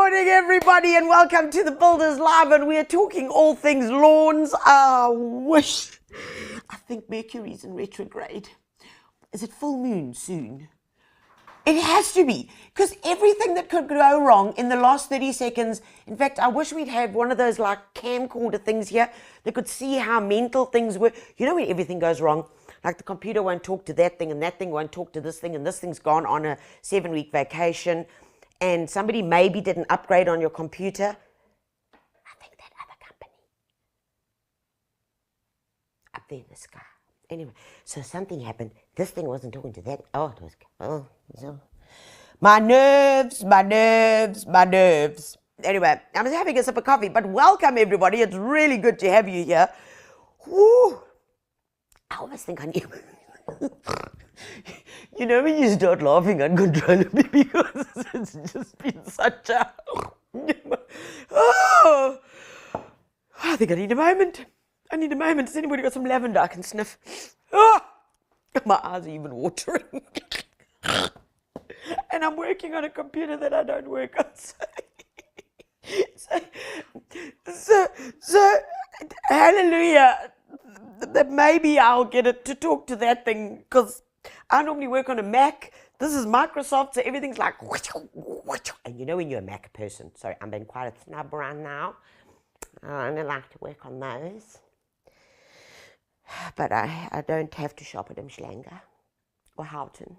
morning, everybody, and welcome to the Builders Live. And we are talking all things lawns. I think Mercury's in retrograde. Is it full moon soon? It has to be, because everything that could go wrong in the last 30 seconds. In fact, I wish we'd have one of those like camcorder things here that could see how mental things were. You know when everything goes wrong? Like the computer won't talk to that thing, and that thing won't talk to this thing, and this thing's gone on a 7-week vacation. And somebody maybe did an upgrade on your computer. I think that other company up there in the sky. Anyway, so something happened. This thing wasn't talking to that. So my nerves. Anyway, I'm just having a sip of coffee, but welcome everybody. It's really good to have you here. Woo. I always think I knew. You know when you start laughing uncontrollably because it's just been such a... Oh, I think I need a moment. Has anybody got some lavender I can sniff? Oh, my eyes are even watering. And I'm working on a computer that I don't work on. So hallelujah. That maybe I'll get it to talk to that thing, because I normally work on a Mac. This is Microsoft, so everything's like, and you know when you're a Mac person. Sorry, I'm being quite a snub around now. I only like to work on those. But I don't have to shop at Umschlanger or Houghton.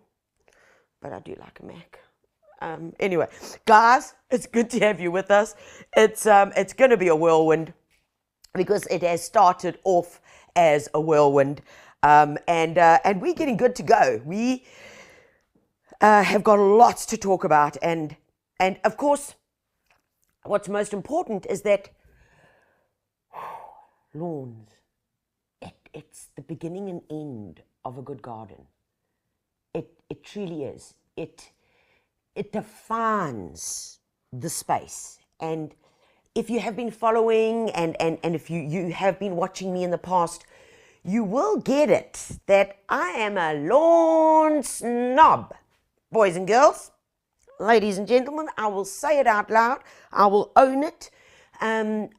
But I do like a Mac. Anyway, guys, it's good to have you with us. It's going to be a whirlwind, because it has started off as a whirlwind, and we're getting good to go. We have got lots to talk about, and of course, what's most important is that lawns. It's the beginning and end of a good garden. It truly is. It defines the space. And if you have been following and if you have been watching me in the past, you will get it that I am a lawn snob. Boys and girls, ladies and gentlemen, I will say it out loud. I will own it. I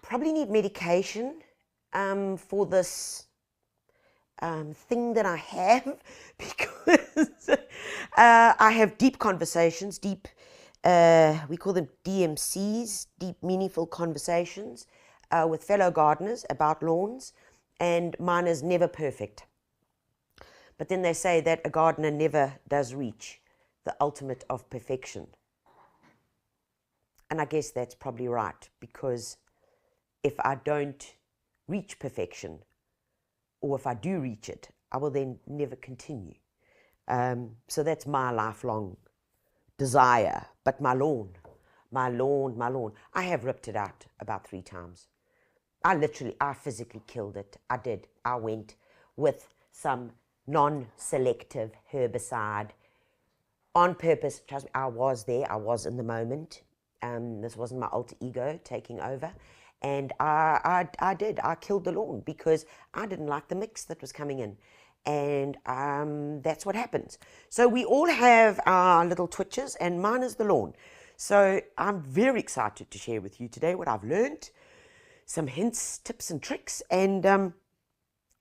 probably need medication for this thing that I have, because I have deep conversations, we call them DMCs, deep meaningful conversations with fellow gardeners about lawns, and mine is never perfect. But then they say that a gardener never does reach the ultimate of perfection. And I guess that's probably right, because if I don't reach perfection, or if I do reach it, I will then never continue. So that's my lifelong desire. But my lawn. I have ripped it out about 3 times. I physically killed it. I did. I went with some non-selective herbicide on purpose. Trust me, I was there. I was in the moment. This wasn't my alter ego taking over. And I did. I killed the lawn because I didn't like the mix that was coming in. And that's what happens. So we all have our little twitches, and mine is the lawn. So I'm very excited to share with you today what I've learned, some hints, tips and tricks, and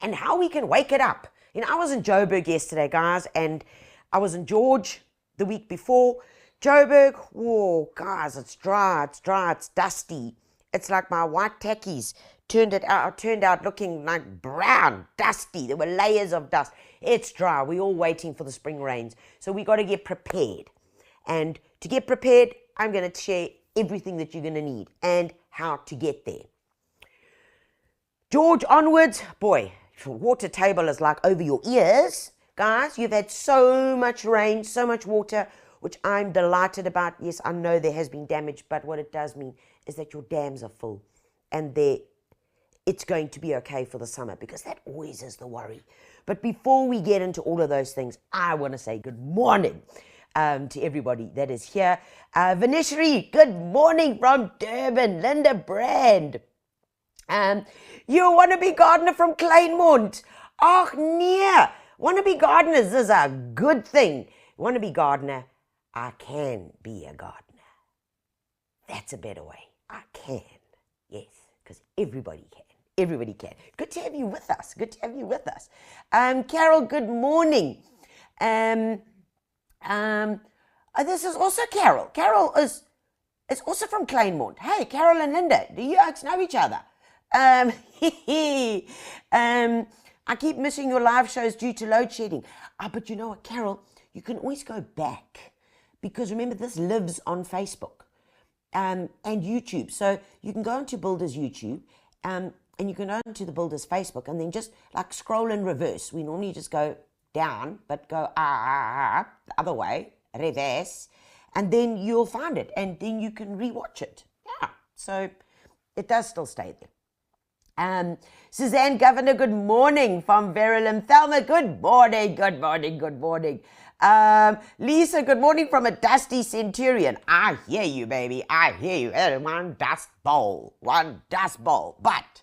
how we can wake it up. You know, I was in Joburg yesterday, guys, and I was in George the week before. Joburg, whoa, guys, it's dry, it's dusty. It's like my white tackies turned out looking like brown, dusty. There were layers of dust. It's dry. We're all waiting for the spring rains. So we got to get prepared. And to get prepared, I'm going to share everything that you're going to need and how to get there. George onwards, boy, water table is like over your ears. Guys, you've had so much rain, so much water, which I'm delighted about. Yes, I know there has been damage, but what it does mean is that your dams are full, and it's going to be okay for the summer, because that always is the worry. But before we get into all of those things, I want to say good morning to everybody that is here. Vaneshri, good morning from Durban. Linda Brand. You wannabe gardener from Kleinmond. Ach nee, wannabe gardeners is a good thing. Wannabe gardener, I can be a gardener. That's a better way. I can. Yes, because everybody can. Everybody can. Good to have you with us. Good to have you with us. Carol, good morning. This is also Carol. Carol is also from Kleinmond. Hey, Carol and Linda, do you guys know each other? I keep missing your live shows due to load shedding. But you know what, Carol? You can always go back because remember, this lives on Facebook and YouTube. So you can go onto Builders YouTube and you can go onto the Builders Facebook and then just like scroll in reverse. We normally just go down, but go the other way, reverse, and then you'll find it and then you can rewatch it. Yeah, so it does still stay there. Suzanne Governor, good morning from Verulam. Thelma, good morning, good morning, good morning. Lisa, good morning from a dusty Centurion. I hear you, baby, I hear you. One dust bowl, but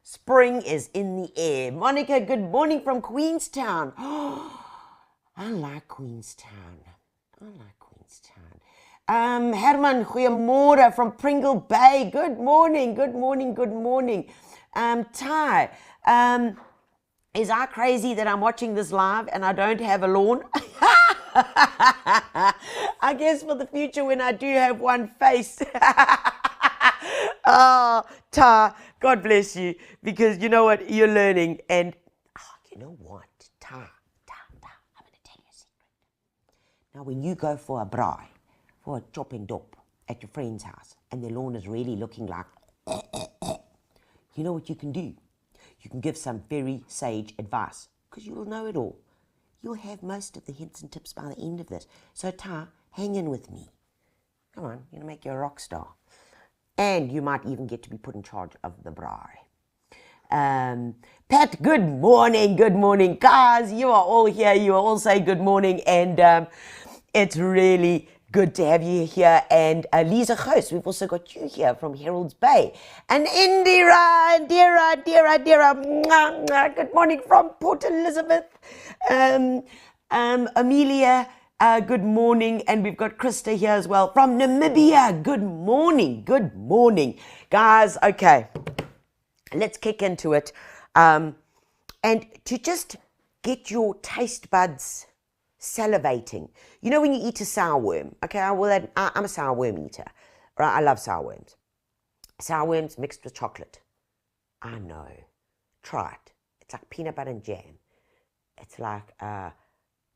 spring is in the air. Monica, good morning from Queenstown. I like Queenstown. Herman, goeiemorgen from Pringle Bay. Good morning, good morning, good morning. Ty, is I crazy that I'm watching this live and I don't have a lawn? I guess for the future when I do have one face. Oh, Ta, God bless you, because you know what, you're learning, and you know what, Ta, I'm going to tell you a secret. Now, when you go for a braai, for a chop and dop at your friend's house, and their lawn is really looking like, you know what you can do? You can give some very sage advice, because you will know it all. You'll have most of the hints and tips by the end of this. So, Ta, hang in with me. Come on, I'm going to make you a rock star. And you might even get to be put in charge of the braai. Pat, good morning, guys. You are all here. You all say good morning, and it's really good to have you here. And Lisa Goos, we've also got you here from Herald's Bay. And Indira, good morning from Port Elizabeth. Amelia, good morning, and we've got Krista here as well from Namibia. Good morning, guys. Okay, let's kick into it, and to just get your taste buds salivating. You know when you eat a sourworm? Okay, I'm a sourworm eater. Right, I love sourworms. Sourworms mixed with chocolate. I know. Try it. It's like peanut butter and jam. It's like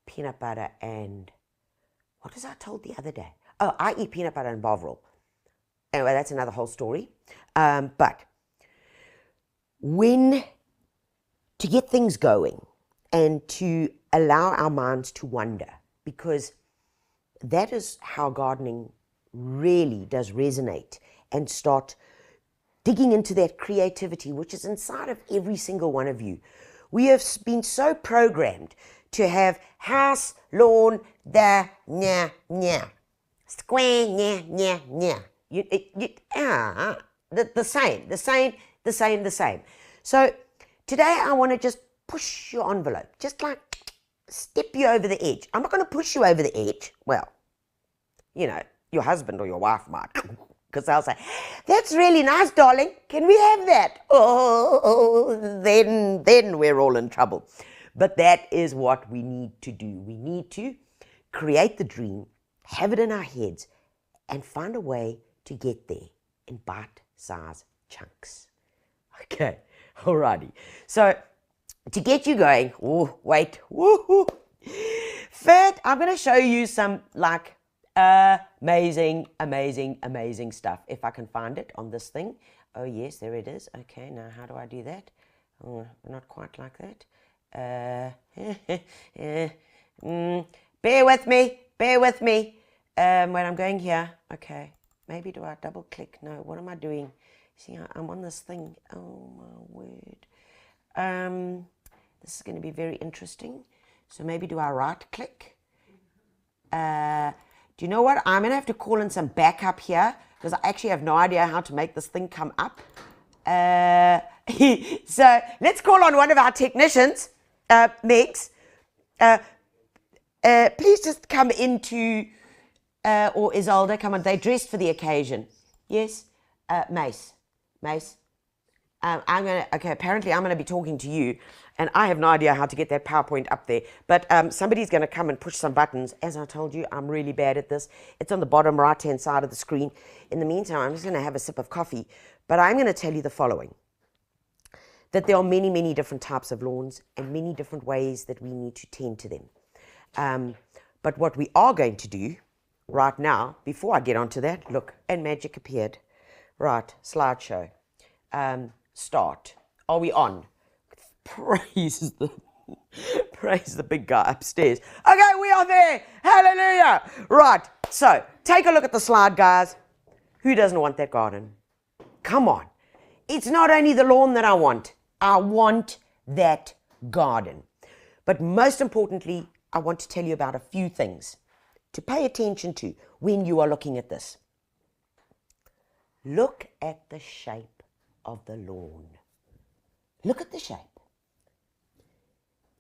peanut butter and, what was I told the other day? Oh, I eat peanut butter and Bovril. Anyway, that's another whole story. But to get things going and to allow our minds to wander, because that is how gardening really does resonate, and start digging into that creativity which is inside of every single one of you. We have been so programmed to have house, lawn, the square, the same. So today I want to just push your envelope, just like step you over the edge. I'm not going to push you over the edge. Well, you know, your husband or your wife might, because they'll say, that's really nice, darling. Can we have that? Oh, then we're all in trouble. But that is what we need to do. We need to create the dream, have it in our heads, and find a way to get there in bite-sized chunks. Okay, alrighty. So to get you going, first I'm going to show you some like amazing stuff. If I can find it on this thing. Oh yes, there it is. Okay, now how do I do that? Oh, not quite like that. Bear with me. When I'm going here. Okay, maybe do I double click? No, what am I doing? See, I'm on this thing. Oh my word. This is going to be very interesting. So maybe do I right click? Do you know what? I'm going to have to call in some backup here, because I actually have no idea how to make this thing come up. So let's call on one of our technicians, Megs. Please just come into or Isolde, come on, they're dressed for the occasion. Yes, Mace. Apparently I'm going to be talking to you, and I have no idea how to get that PowerPoint up there, but somebody's going to come and push some buttons. As I told you, I'm really bad at this. It's on the bottom right-hand side of the screen. In the meantime, I'm just going to have a sip of coffee, but I'm going to tell you the following, that there are many, many different types of lawns and many different ways that we need to tend to them. But what we are going to do right now, before I get onto that, look, and magic appeared. Right, slideshow. Start. Are we on? Praise the big guy upstairs. Okay, we are there. Hallelujah. Right, so take a look at the slide, guys. Who doesn't want that garden? Come on. It's not only the lawn that I want that garden. But most importantly, I want to tell you about a few things to pay attention to when you are looking at this. Look at the shape of the lawn. Look at the shape.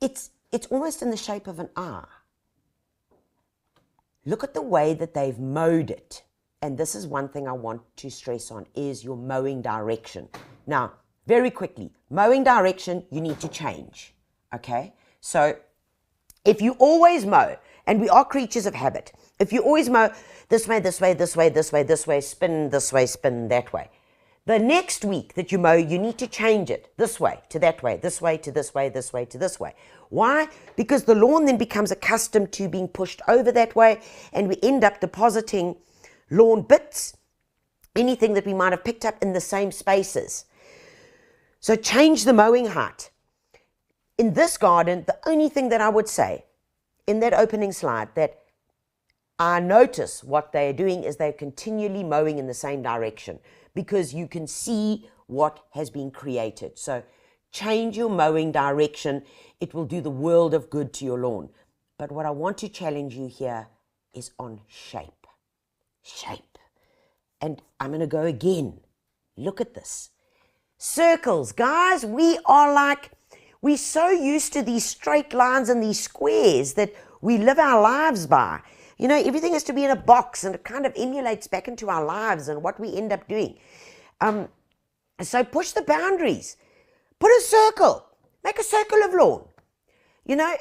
It's almost in the shape of an eye. Look at the way that they've mowed it. And this is one thing I want to stress on, is your mowing direction. Now, very quickly, mowing direction, you need to change, okay? So if you always mow, and we are creatures of habit, if you always mow this way, this way, this way, this way, this way, spin this way, spin that way, the next week that you mow, you need to change it this way to that way, this way to this way, this way to this way. Why? Because the lawn then becomes accustomed to being pushed over that way, and we end up depositing lawn bits, anything that we might have picked up in the same spaces. So change the mowing height. In this garden, the only thing that I would say in that opening slide that I notice what they're doing is they're continually mowing in the same direction, because you can see what has been created. So change your mowing direction. It will do the world of good to your lawn. But what I want to challenge you here is on shape. Shape. And I'm going to go again. Look at this. Circles, guys. We're so used to these straight lines and these squares that we live our lives by. You know, everything has to be in a box, and it kind of emulates back into our lives and what we end up doing. So push the boundaries. Put a circle. Make a circle of lawn. You know,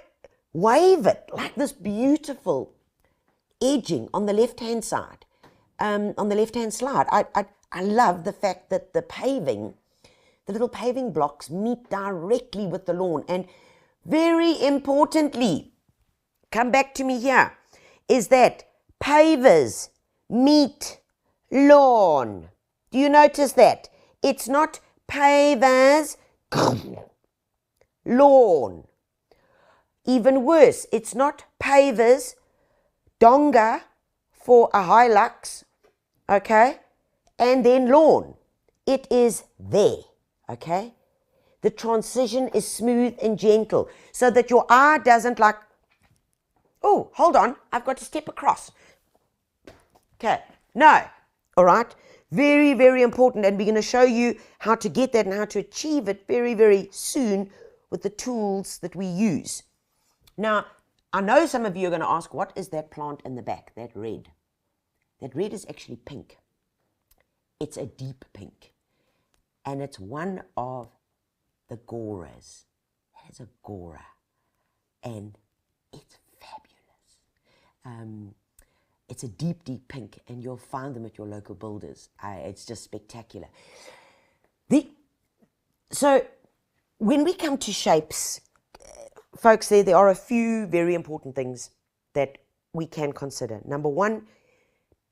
wave it like this beautiful edging on the left-hand side, on the left-hand slide. I love the fact that the paving, the little paving blocks meet directly with the lawn. And very importantly, come back to me here, is that pavers meet lawn. Do you notice that? It's not pavers, lawn. Even worse, it's not pavers, donga for a Hilux, okay, and then lawn. It is there, okay? The transition is smooth and gentle so that your eye doesn't like, oh, hold on, I've got to step across. Okay, no, all right? Very, very important, and we're going to show you how to get that and how to achieve it very, very soon with the tools that we use. Now, I know some of you are going to ask, what is that plant in the back, that red? That red is actually pink. It's a deep pink, and it's one of the goras. It has a gora, and it's fabulous. It's a deep, deep pink, and you'll find them at your local builders. It's just spectacular. So when we come to shapes, folks, there are a few very important things that we can consider. Number one,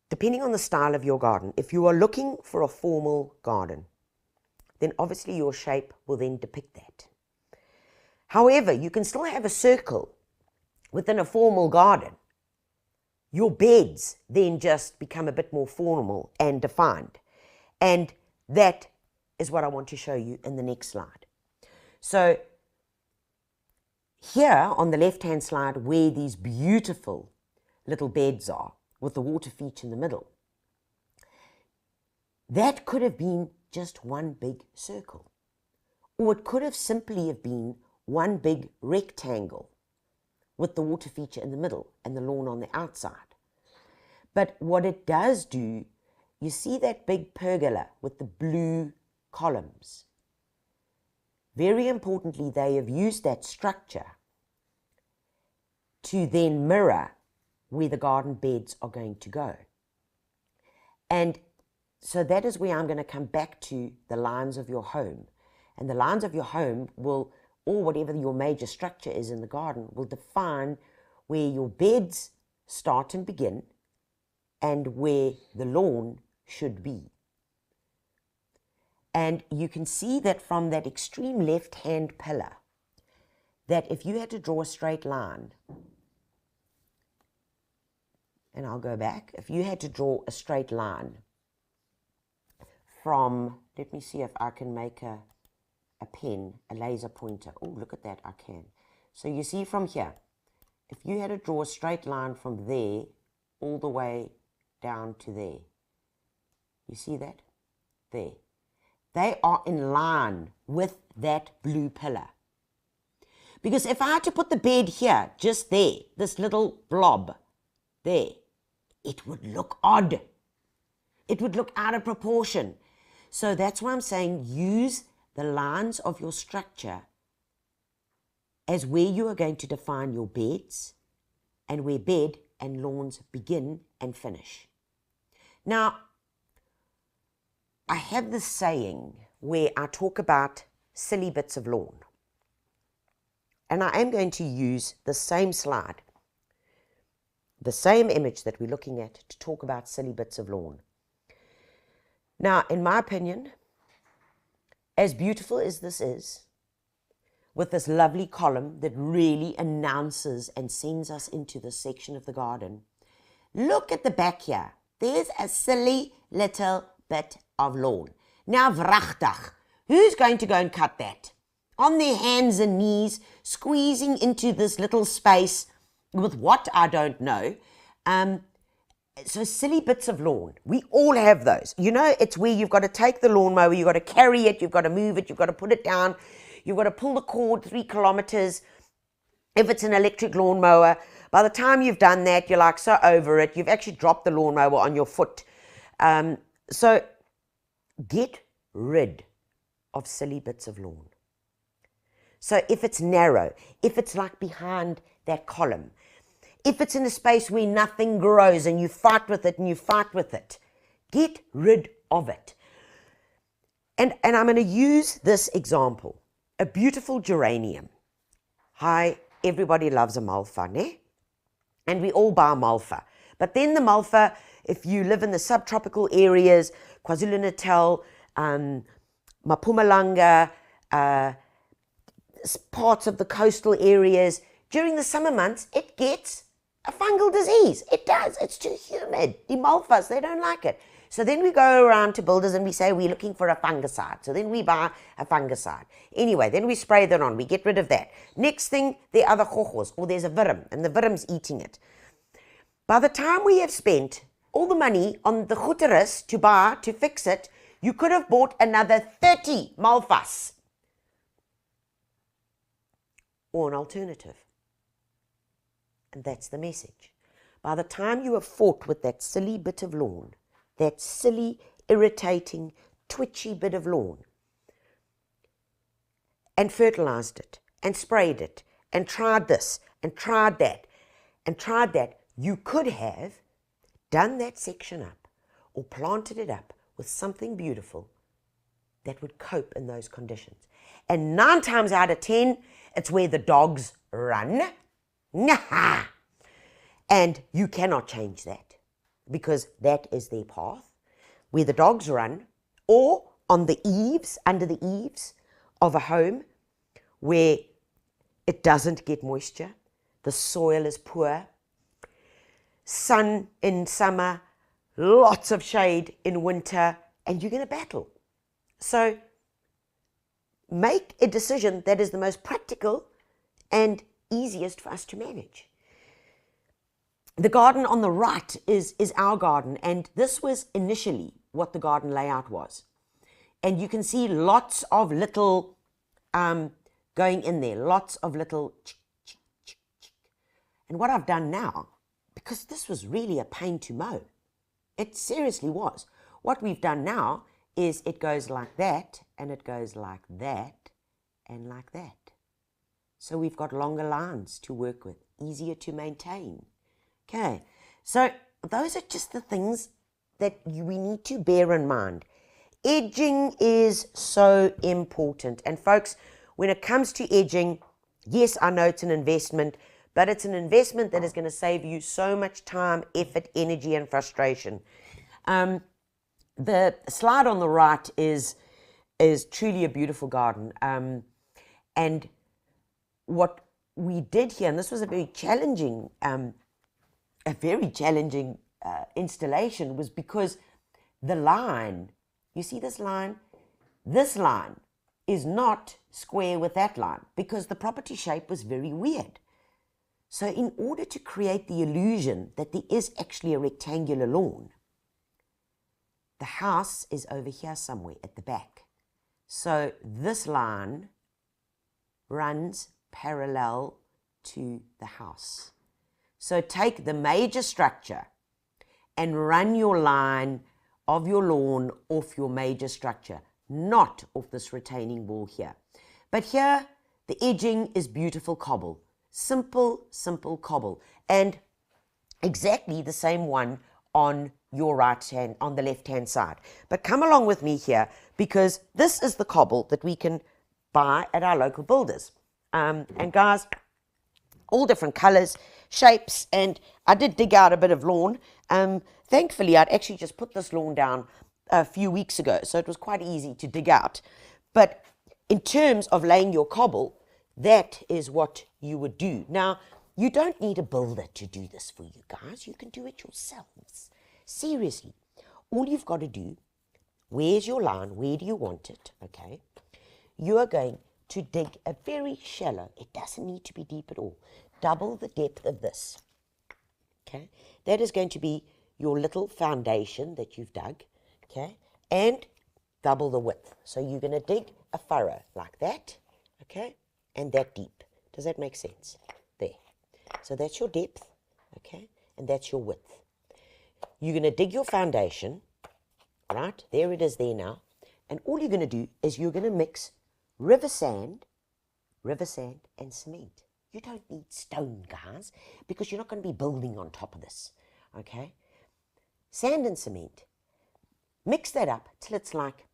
depending on the style of your garden, if you are looking for a formal garden, then obviously your shape will then depict that. However, you can still have a circle within a formal garden. Your beds then just become a bit more formal and defined. And that is what I want to show you in the next slide. So here on the left-hand slide, where these beautiful little beds are with the water feature in the middle, that could have been just one big circle. Or it could have simply have been one big rectangle with the water feature in the middle and the lawn on the outside. But what it does do, you see that big pergola with the blue columns. Very importantly, they have used that structure to then mirror where the garden beds are going to go. And so that is where I'm going to come back to the lines of your home. And the lines of your home will, or whatever your major structure is in the garden, will define where your beds start and begin and where the lawn should be. And you can see that from that extreme left-hand pillar, that if you had to draw a straight line, and I'll go back, if you had to draw a straight line from, let me see if I can make a pen, a laser pointer. Oh, look at that, I can. So you see from here, if you had to draw a straight line from there all the way down to there, you see that? There. They are in line with that blue pillar. Because if I had to put the bed here, just there, this little blob there, it would look odd. It would look out of proportion. So that's why I'm saying use the lines of your structure as where you are going to define your beds and where bed and lawns begin and finish. Now, I have this saying where I talk about silly bits of lawn. And I am going to use the same slide, the same image that we're looking at to talk about silly bits of lawn. Now, in my opinion, as beautiful as this is, with this lovely column that really announces and sends us into this section of the garden, look at the back here. There's a silly little bit of lawn. Now, vrachtig, who's going to go and cut that? On their hands and knees, squeezing into this little space with what, I don't know. So silly bits of lawn, we all have those. You know, it's where you've got to take the lawnmower, you've got to carry it, you've got to move it, you've got to put it down, you've got to pull the cord 3 kilometers. If it's an electric lawnmower, by the time you've done that, you're like so over it, you've actually dropped the lawnmower on your foot. So get rid of silly bits of lawn. So if it's narrow, if it's like behind that column, if it's in a space where nothing grows and you fight with it and you fight with it, get rid of it. And I'm going to use this example. A beautiful geranium. Hi, everybody loves a malva, ne? And we all buy malva. But then the malva, if you live in the subtropical areas, KwaZulu-Natal, Mpumalanga, parts of the coastal areas, during the summer months, it gets a fungal disease. It does. It's too humid. The malvas, they don't like it. So then we go around to builders and we say we're looking for a fungicide. So then we buy a fungicide. Anyway, then we spray that on. We get rid of that. Next thing, there are the chochos, or there's a virum, and the virum's eating it. By the time we have spent all the money on the chuteris to buy, to fix it, you could have bought another 30 malvas. Or an alternative. And that's the message. By the time you have fought with that silly bit of lawn, that silly, irritating, twitchy bit of lawn, and fertilized it, and sprayed it, and tried this, and tried that, and tried that, you could have done that section up or planted it up with something beautiful that would cope in those conditions. And 9 times out of 10, it's where the dogs run. Nah. And you cannot change that because that is their path, where the dogs run, or on the eaves, under the eaves of a home where it doesn't get moisture, the soil is poor, sun in summer, lots of shade in winter, and you're going to battle. So make a decision that is the most practical and easiest for us to manage. The garden on the right is our garden, and this was initially what the garden layout was. And you can see lots of little going in there, lots of little. And what I've done now, because this was really a pain to mow. It seriously was. What we've done now is it goes like that, and it goes like that, and like that. So we've got longer lines to work with, easier to maintain. Okay, so those are just the things that we need to bear in mind. Edging is so important. And folks, when it comes to edging, yes, I know it's an investment, but it's an investment that is going to save you so much time, effort, energy, and frustration. The slide on the right is truly a beautiful garden. And what we did here, and this was a very challenging installation, was because the line, you see this line? This line is not square with that line because the property shape was very weird. So in order to create the illusion that there is actually a rectangular lawn, the house is over here somewhere at the back. So this line runs parallel to the house. So take the major structure and run your line of your lawn off your major structure, not off this retaining wall here. But here, the edging is beautiful cobble. Simple, simple cobble. And exactly the same one on your right hand, on the left hand side. But come along with me here, because this is the cobble that we can buy at our local builders. And guys, all different colors, shapes, and I did dig out a bit of lawn. Thankfully, I'd actually just put this lawn down a few weeks ago, so it was quite easy to dig out. But in terms of laying your cobble, that is what you would do. Now, you don't need a builder to do this for you guys. You can do it yourselves. Seriously, all you've got to do, where's your line? Where do you want it? Okay. You are going to dig a very shallow, it doesn't need to be deep at all, double the depth of this. Okay. That is going to be your little foundation that you've dug. Okay. And double the width. So you're going to dig a furrow like that. Okay. And that deep. Does that make sense? There. So that's your depth. Okay. And that's your width. You're going to dig your foundation, right? There it is there now. And all you're going to do is you're going to mix river sand and cement. You don't need stone, guys, because you're not going to be building on top of this, okay? Sand and cement. Mix that up till it's like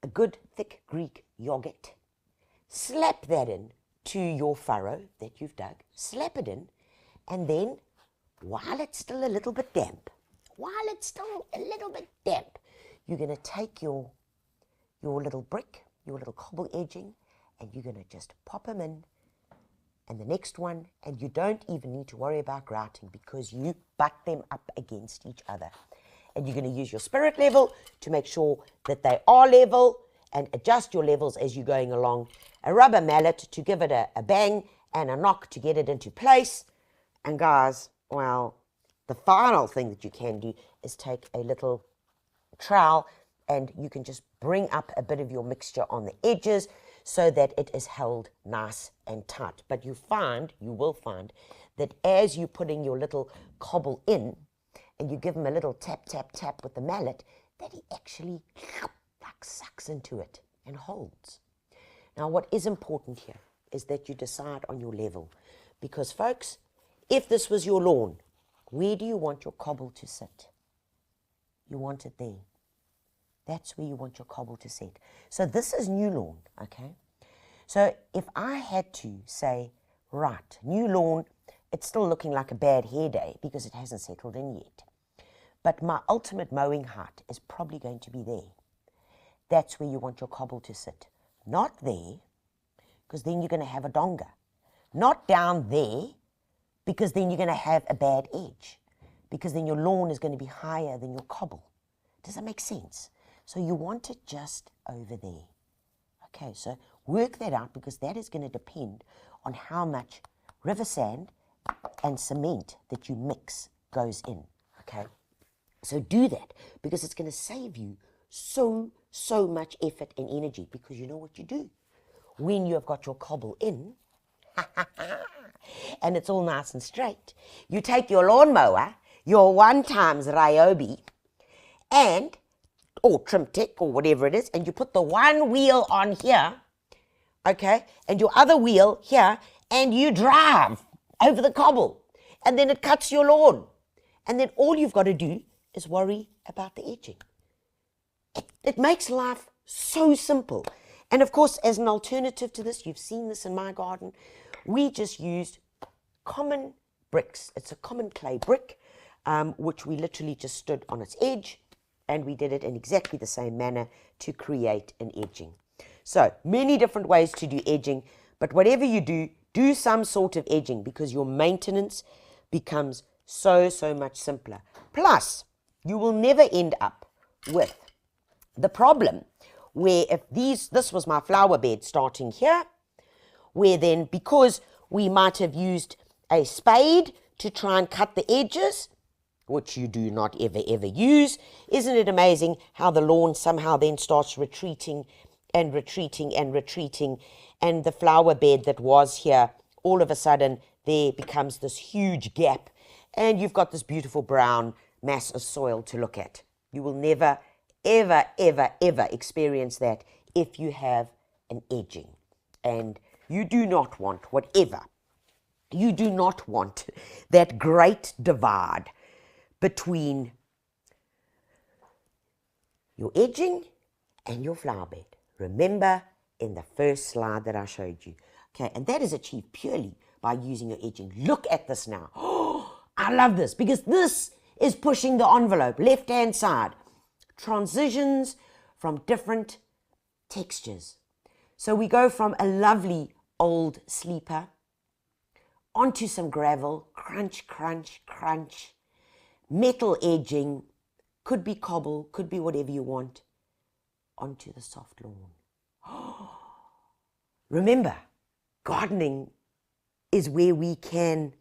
a good thick Greek yogurt. Slap that in to your furrow that you've dug. Slap it in, and then while it's still a little bit damp, you're going to take your little brick, your little cobble edging, and you're going to just pop them in, and the next one, and you don't even need to worry about grouting because you butt them up against each other. And you're going to use your spirit level to make sure that they are level and adjust your levels as you're going along. A rubber mallet to give it a bang and a knock to get it into place. And guys, well, the final thing that you can do is take a little trowel and you can just bring up a bit of your mixture on the edges so that it is held nice and tight. But you will find that as you're putting your little cobble in and you give him a little tap, tap, tap with the mallet, that he actually like sucks into it and holds. Now, what is important here is that you decide on your level. Because, folks, if this was your lawn, where do you want your cobble to sit? You want it there. That's where you want your cobble to sit. So this is new lawn, okay? So if I had to say, right, new lawn, it's still looking like a bad hair day because it hasn't settled in yet. But my ultimate mowing height is probably going to be there. That's where you want your cobble to sit. Not there, because then you're going to have a donga. Not down there, because then you're going to have a bad edge. Because then your lawn is going to be higher than your cobble. Does that make sense? So you want it just over there. Okay, so work that out because that is going to depend on how much river sand and cement that you mix goes in. Okay, so do that because it's going to save you so much effort and energy because you know what you do. When you have got your cobble in, and it's all nice and straight. You take your lawnmower, your 1x Ryobi, and or trim tech or whatever it is, and you put the one wheel on here, okay, and your other wheel here, and you drive over the cobble, and then it cuts your lawn, and then all you've got to do is worry about the edging. It makes life so simple. And of course, as an alternative to this, you've seen this in my garden, we just used common bricks. It's a common clay brick, which we literally just stood on its edge, and we did it in exactly the same manner to create an edging. So many different ways to do edging, but whatever you do, do some sort of edging, because your maintenance becomes so much simpler. Plus, you will never end up with the problem where if this was my flower bed starting here, where then because we might have used a spade to try and cut the edges, which you do not ever use, isn't it amazing how the lawn somehow then starts retreating and retreating and retreating, and the flower bed that was here, all of a sudden there becomes this huge gap, and you've got this beautiful brown mass of soil to look at. You will never ever experience that if you have an edging. And you do not want you do not want that great divide between your edging and your flower bed. Remember in the first slide that I showed you. Okay, and that is achieved purely by using your edging. Look at this now. Oh, I love this, because this is pushing the envelope, left-hand side. Transitions from different textures. So we go from a lovely old sleeper onto some gravel, crunch, crunch, crunch, metal edging, could be cobble, could be whatever you want, onto the soft lawn. Remember, gardening is where we can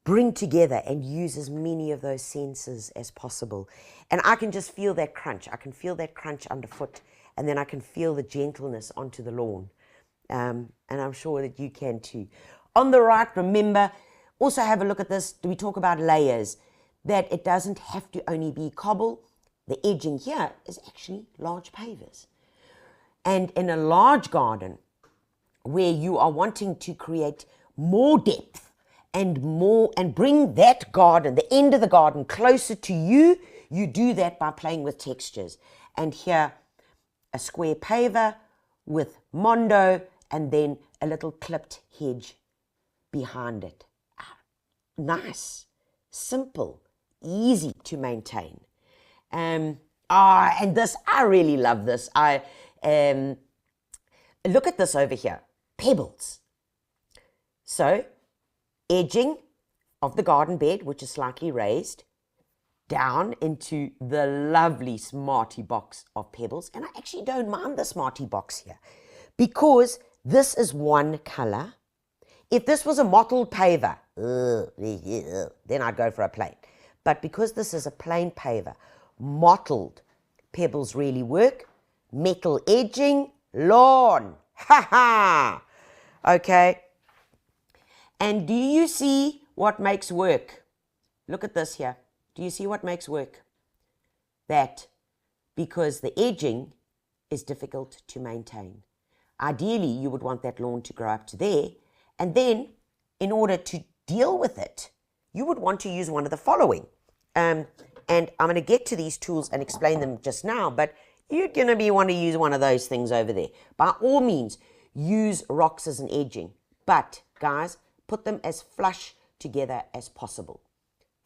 bring together and use as many of those senses as possible. And I can just feel that crunch. I can feel that crunch underfoot, and then I can feel the gentleness onto the lawn. And I'm sure that you can too. On the right, remember, also have a look at this. We talk about layers, that it doesn't have to only be cobble. The edging here is actually large pavers. And in a large garden where you are wanting to create more depth and bring that garden, the end of the garden, closer to you, you do that by playing with textures. And here, a square paver with mondo, and then a little clipped hedge behind it. Nice, simple, easy to maintain. And this, I really love this. Look at this over here, pebbles. So, edging of the garden bed, which is slightly raised, down into the lovely Smarty box of pebbles. And I actually don't mind the Smarty box here, because this is one color. If this was a mottled paver, then I'd go for a plain. But because this is a plain paver, mottled pebbles really work. Metal edging, lawn. Ha ha! Okay. And do you see what makes work? Look at this here. Do you see what makes work? That, because the edging is difficult to maintain. Ideally, you would want that lawn to grow up to there. And then, in order to deal with it, you would want to use one of the following. And I'm going to get to these tools and explain them just now, but you're going to want to use one of those things over there. By all means, use rocks as an edging. But, guys, put them as flush together as possible.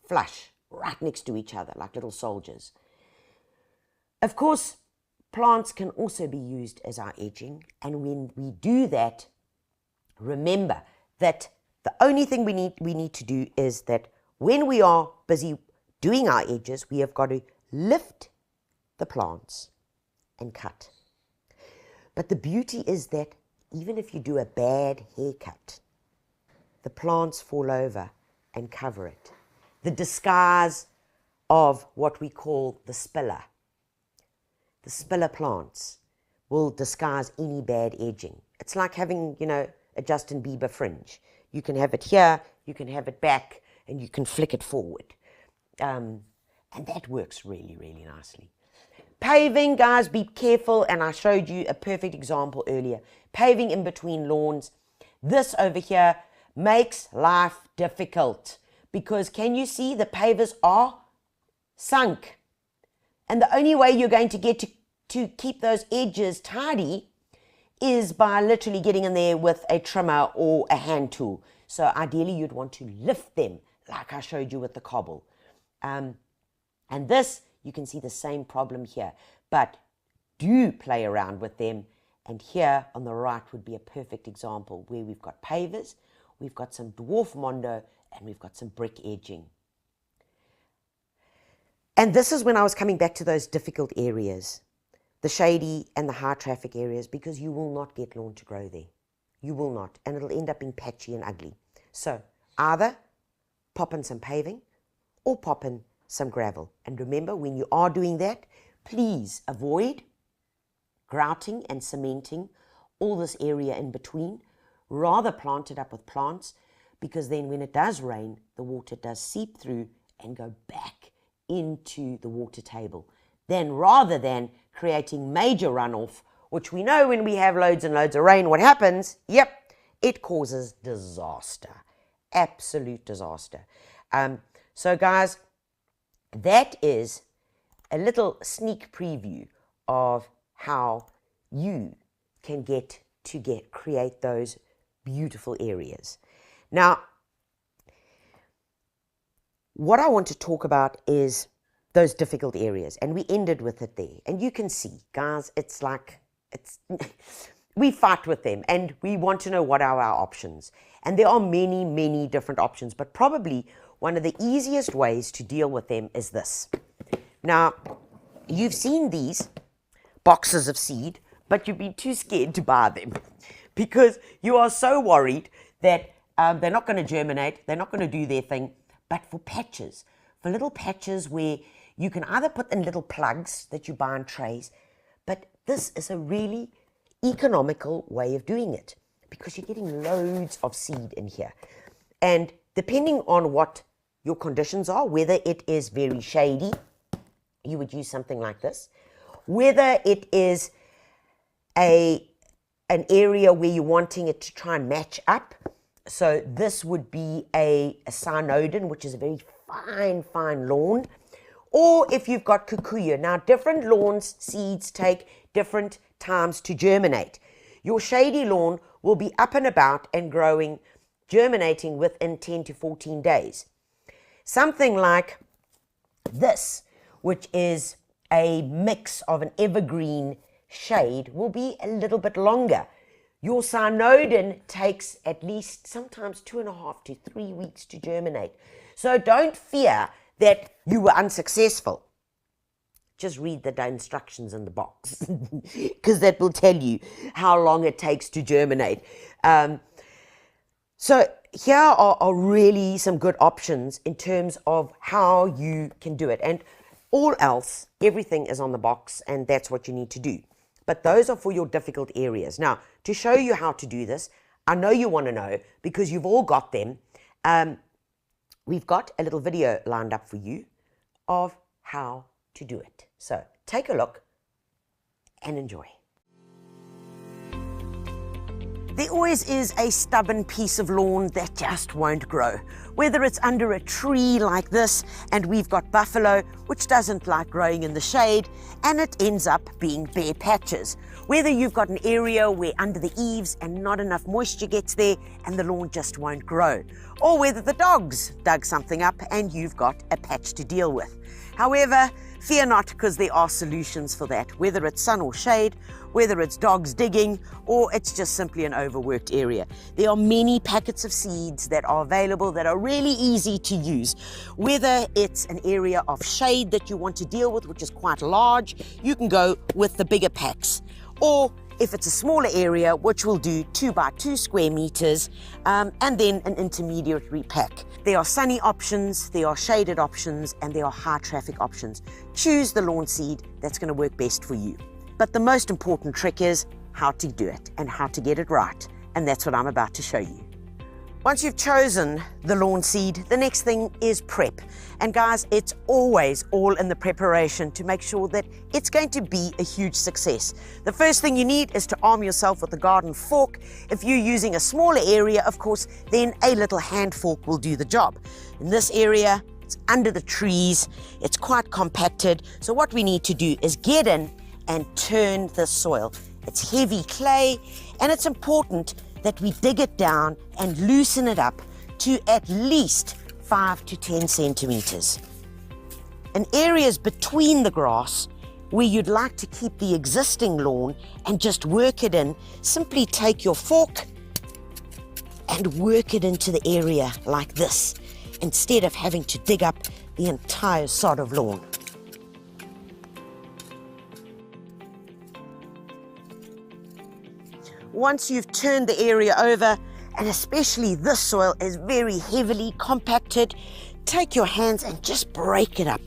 Flush, right next to each other, like little soldiers. Of course, plants can also be used as our edging. And when we do that, remember that the only thing we need to do is that when we are busy doing our edges, we have got to lift the plants and cut. But the beauty is that even if you do a bad haircut, the plants fall over and cover it. The disguise of what we call the spiller. The spiller plants will disguise any bad edging. It's like having, a Justin Bieber fringe. You can have it here, you can have it back, and you can flick it forward. And that works really, really nicely. Paving, guys, be careful, and I showed you a perfect example earlier. Paving in between lawns. This over here makes life difficult because can you see the pavers are sunk? And the only way you're going to get to keep those edges tidy is by literally getting in there with a trimmer or a hand tool. So ideally you'd want to lift them like I showed you with the cobble. And this, you can see the same problem here, but do play around with them. And here on the right would be a perfect example where we've got pavers, we've got some dwarf mondo, and we've got some brick edging. And this is when I was coming back to those difficult areas, the shady and the high traffic areas, because you will not get lawn to grow there. You will not, and it'll end up being patchy and ugly. So either pop in some paving or pop in some gravel. And remember, when you are doing that, please avoid grouting and cementing all this area in between. Rather plant it up with plants, because then when it does rain, the water does seep through and go back into the water table. Then rather than creating major runoff, which we know when we have loads and loads of rain, what happens? Yep, it causes disaster, absolute disaster. So guys, that is a little sneak preview of how you can create those beautiful areas. Now, what I want to talk about is those difficult areas, and we ended with it there. And you can see, guys, it's like, we fight with them, and we want to know what are our options. And there are many, many different options, but probably one of the easiest ways to deal with them is this. Now, you've seen these boxes of seed, but you've been too scared to buy them because you are so worried that they're not going to germinate, they're not going to do their thing. But for patches, for little patches where you can either put in little plugs that you buy in trays, but this is a really economical way of doing it because you're getting loads of seed in here. And depending on what your conditions are, whether it is very shady, you would use something like this. Whether it is an area where you're wanting it to try and match up, so this would be a cynodon, which is a very fine lawn. Or if you've got kikuyu. Now, different lawns, seeds take different times to germinate. Your shady lawn will be up and about and growing, germinating within 10 to 14 days. Something like this, which is a mix of an evergreen shade, will be a little bit longer. Your cynodon takes at least sometimes 2.5 to 3 weeks to germinate. So don't fear that you were unsuccessful. Just read the instructions in the box because that will tell you how long it takes to germinate. So here are really some good options in terms of how you can do it. And all else, everything is on the box, and that's what you need to do. But those are for your difficult areas. Now, to show you how to do this, I know you want to know because you've all got them. We've got a little video lined up for you of how to do it. So take a look and enjoy. There always is a stubborn piece of lawn that just won't grow. Whether it's under a tree like this, and we've got buffalo, which doesn't like growing in the shade, and it ends up being bare patches. Whether you've got an area where under the eaves and not enough moisture gets there and the lawn just won't grow. Or whether the dogs dug something up and you've got a patch to deal with. However, fear not, because there are solutions for that, whether it's sun or shade, whether it's dogs digging, or it's just simply an overworked area. There are many packets of seeds that are available that are really easy to use. Whether it's an area of shade that you want to deal with, which is quite large, you can go with the bigger packs. Or if it's a smaller area, which will do 2 by 2 square meters, and then an intermediary pack. There are sunny options, there are shaded options, and there are high traffic options. Choose the lawn seed that's going to work best for you. But the most important trick is how to do it and how to get it right. And that's what I'm about to show you. Once you've chosen the lawn seed, the next thing is prep. And guys, it's always all in the preparation to make sure that it's going to be a huge success. The first thing you need is to arm yourself with a garden fork. If you're using a smaller area, of course, then a little hand fork will do the job. In this area, it's under the trees, it's quite compacted. So what we need to do is get in and turn the soil. It's heavy clay, and it's important that we dig it down and loosen it up to at least 5 to 10 centimeters. In areas between the grass where you'd like to keep the existing lawn and just work it in, simply take your fork and work it into the area like this, instead of having to dig up the entire sod of lawn. Once you've turned the area over, and especially this soil is very heavily compacted, take your hands and just break it up.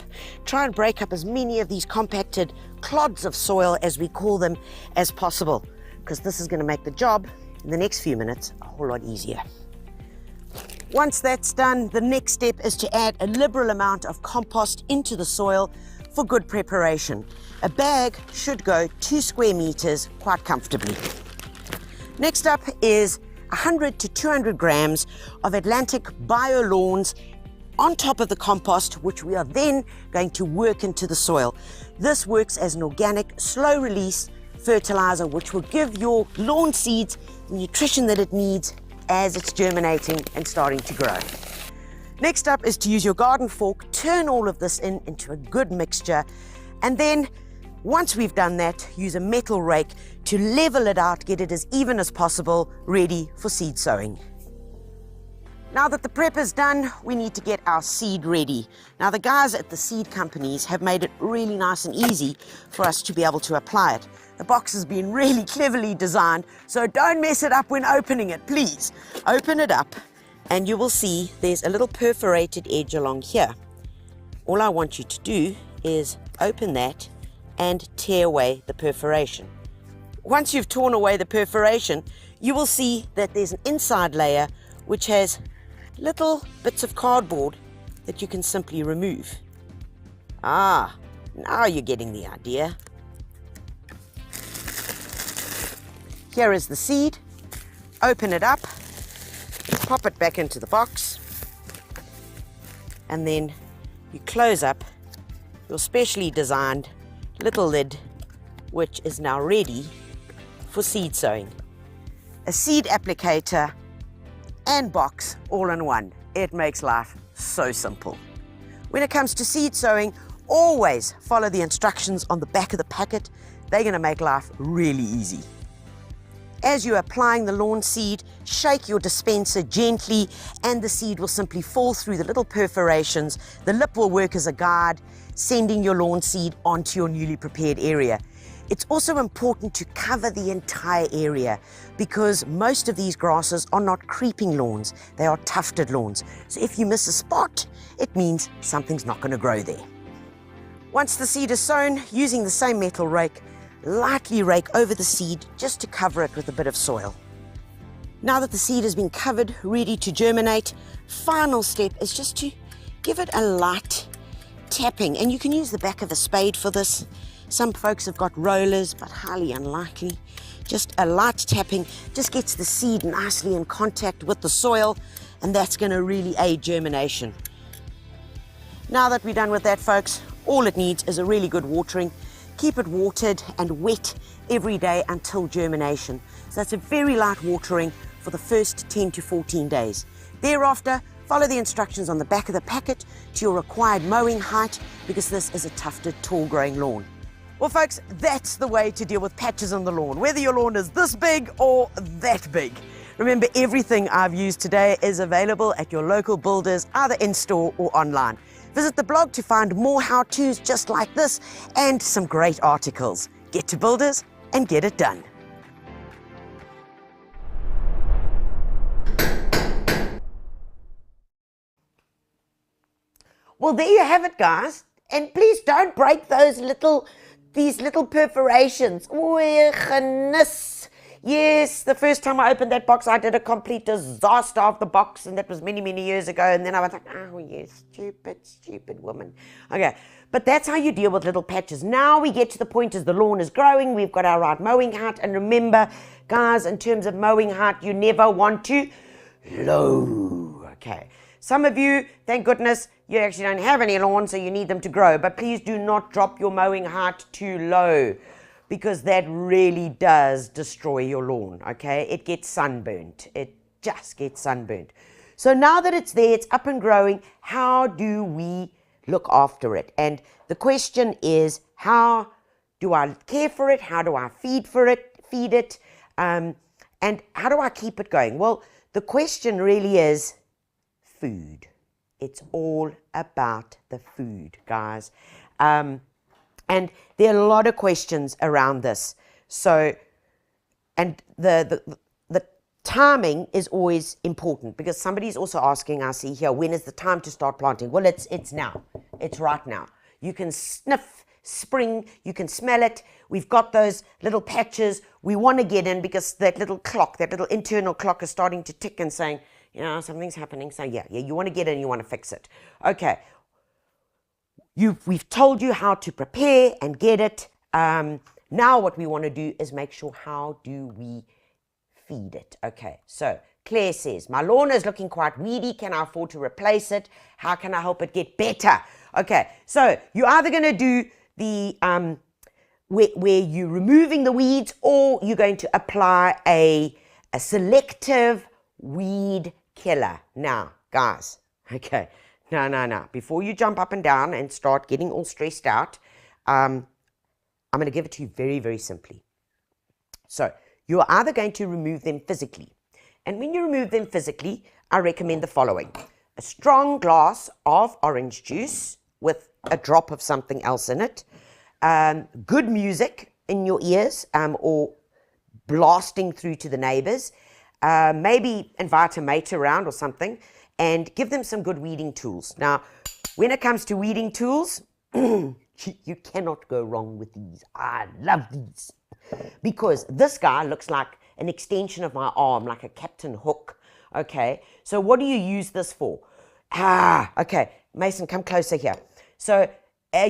Try and break up as many of these compacted clods of soil, as we call them, as possible, because this is going to make the job in the next few minutes a whole lot easier. Once that's done, the next step is to add a liberal amount of compost into the soil for good preparation. A bag should go 2 square meters quite comfortably. Next up is 100 to 200 grams of Atlantic BioLawns on top of the compost, which we are then going to work into the soil. This works as an organic, slow release fertilizer, which will give your lawn seeds the nutrition that it needs as it's germinating and starting to grow. Next up is to use your garden fork, turn all of this into a good mixture, and then once we've done that, use a metal rake to level it out, get it as even as possible, ready for seed sowing. Now that the prep is done, we need to get our seed ready. Now the guys at the seed companies have made it really nice and easy for us to be able to apply it. The box has been really cleverly designed, so don't mess it up when opening it, please. Open it up and you will see there's a little perforated edge along here. All I want you to do is open that and tear away the perforation. Once you've torn away the perforation, you will see that there's an inside layer which has little bits of cardboard that you can simply remove. Ah, now you're getting the idea. Here is the seed. Open it up, pop it back into the box, and then you close up your specially designed little lid, which is now ready for seed sowing. A seed applicator and box all in one. It makes life so simple. When it comes to seed sowing, always follow the instructions on the back of the packet. They're going to make life really easy. As you're applying the lawn seed, shake your dispenser gently and the seed will simply fall through the little perforations. The lip will work as a guide, sending your lawn seed onto your newly prepared area. It's also important to cover the entire area because most of these grasses are not creeping lawns, they are tufted lawns. So if you miss a spot, it means something's not going to grow there. Once the seed is sown, using the same metal rake, lightly rake over the seed just to cover it with a bit of soil. Now that the seed has been covered, ready to germinate, final step is just to give it a light tapping, and you can use the back of a spade for this. Some folks have got rollers, but highly unlikely. Just a light tapping just gets the seed nicely in contact with the soil, and that's going to really aid germination. Now that we're done with that, folks, all it needs is a really good watering. Keep it watered and wet every day until germination. So that's a very light watering for the first 10 to 14 days. Thereafter, follow the instructions on the back of the packet to your required mowing height, because this is a tufted, tall-growing lawn. Well, folks, that's the way to deal with patches on the lawn, whether your lawn is this big or that big. Remember, everything I've used today is available at your local builders, either in-store or online. Visit the blog to find more how-tos just like this and some great articles. Get to Builders and get it done. Well, there you have it, guys. And please don't break these little perforations. Oei, genis. Yes, the first time I opened that box, I did a complete disaster of the box, and that was many, many years ago. And then I was like, oh, yes, stupid, stupid woman. Okay, but that's how you deal with little patches. Now we get to the point as the lawn is growing, we've got our right mowing height. And remember, guys, in terms of mowing height, you never want to low. Okay, some of you, thank goodness, you actually don't have any lawn, so you need them to grow. But please do not drop your mowing height too low, because that really does destroy your lawn, okay? It gets sunburnt. It just gets sunburnt. So now that it's there, it's up and growing, how do we look after it? And the question is, how do I care for it? How do I feed it? And how do I keep it going? Well, the question really is food. It's all about the food, guys. And there are a lot of questions around this. So, and the timing is always important, because somebody's also asking, I see here, when is the time to start planting? Well, it's now. It's right now. You can sniff spring. You can smell it. We've got those little patches. We want to get in, because that little clock, that little internal clock is starting to tick and saying, you know, something's happening. So yeah, you want to get in, you want to fix it. Okay. We've told you how to prepare and get it. Now what we want to do is make sure, how do we feed it? Okay, so Claire says, my lawn is looking quite weedy. Can I afford to replace it? How can I help it get better? Okay, so you're either going to do the where you're removing the weeds, or you're going to apply a selective weed killer. Now, guys, okay. No. Before you jump up and down and start getting all stressed out, I'm going to give it to you very, very simply. So you're either going to remove them physically. And when you remove them physically, I recommend the following. A strong glass of orange juice with a drop of something else in it. Good music in your ears, or blasting through to the neighbors. Maybe invite a mate around or something, and give them some good weeding tools. Now, when it comes to weeding tools, you cannot go wrong with these. I love these, because this guy looks like an extension of my arm, like a Captain Hook. Okay, so what do you use this for? Okay, Mason, come closer here. So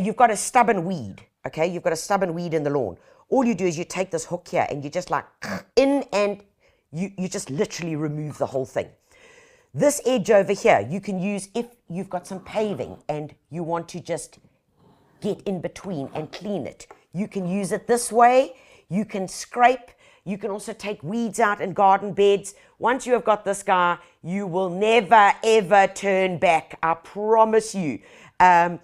you've got a stubborn weed. Okay, you've got a stubborn weed in the lawn. All you do is you take this hook here and you just like in, and you just literally remove the whole thing. This edge over here, you can use if you've got some paving and you want to just get in between and clean it. You can use it this way. You can scrape. You can also take weeds out in garden beds. Once you have got this guy, you will never, ever turn back. I promise you. I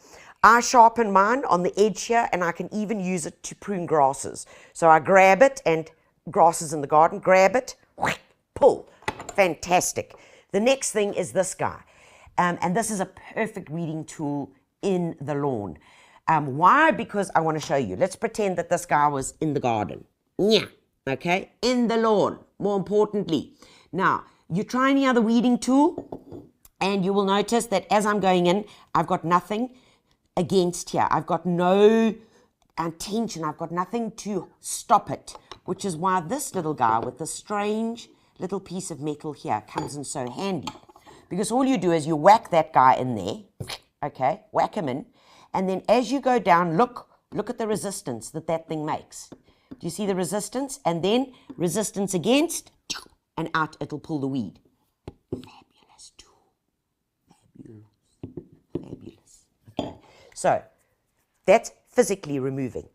sharpen mine on the edge here, and I can even use it to prune grasses. So I grab it, and grasses in the garden, grab it, pull. Fantastic. The next thing is this guy, and this is a perfect weeding tool in the lawn. Why? Because I want to show you. Let's pretend that this guy was in the garden. Yeah, okay, in the lawn, more importantly. Now, you try any other weeding tool, and you will notice that as I'm going in, I've got nothing against here. I've got no tension. I've got nothing to stop it, which is why this little guy with the strange little piece of metal here comes in so handy, because all you do is you whack that guy in there, okay, whack him in, and then as you go down, look at the resistance that thing makes. Do you see the resistance? And then resistance against, and out it'll pull the weed. Fabulous tool. Fabulous. Okay, so that's physically removing.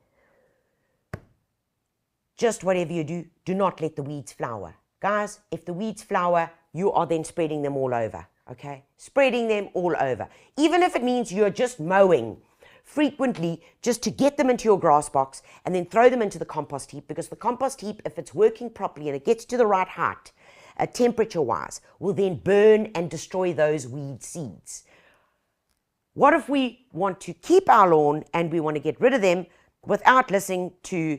Just whatever you do, do not let the weeds flower. Guys, if the weeds flower, you are then spreading them all over, okay? Spreading them all over. Even if it means you're just mowing frequently just to get them into your grass box and then throw them into the compost heap, because the compost heap, if it's working properly and it gets to the right height, temperature-wise, will then burn and destroy those weed seeds. What if we want to keep our lawn and we want to get rid of them without listening to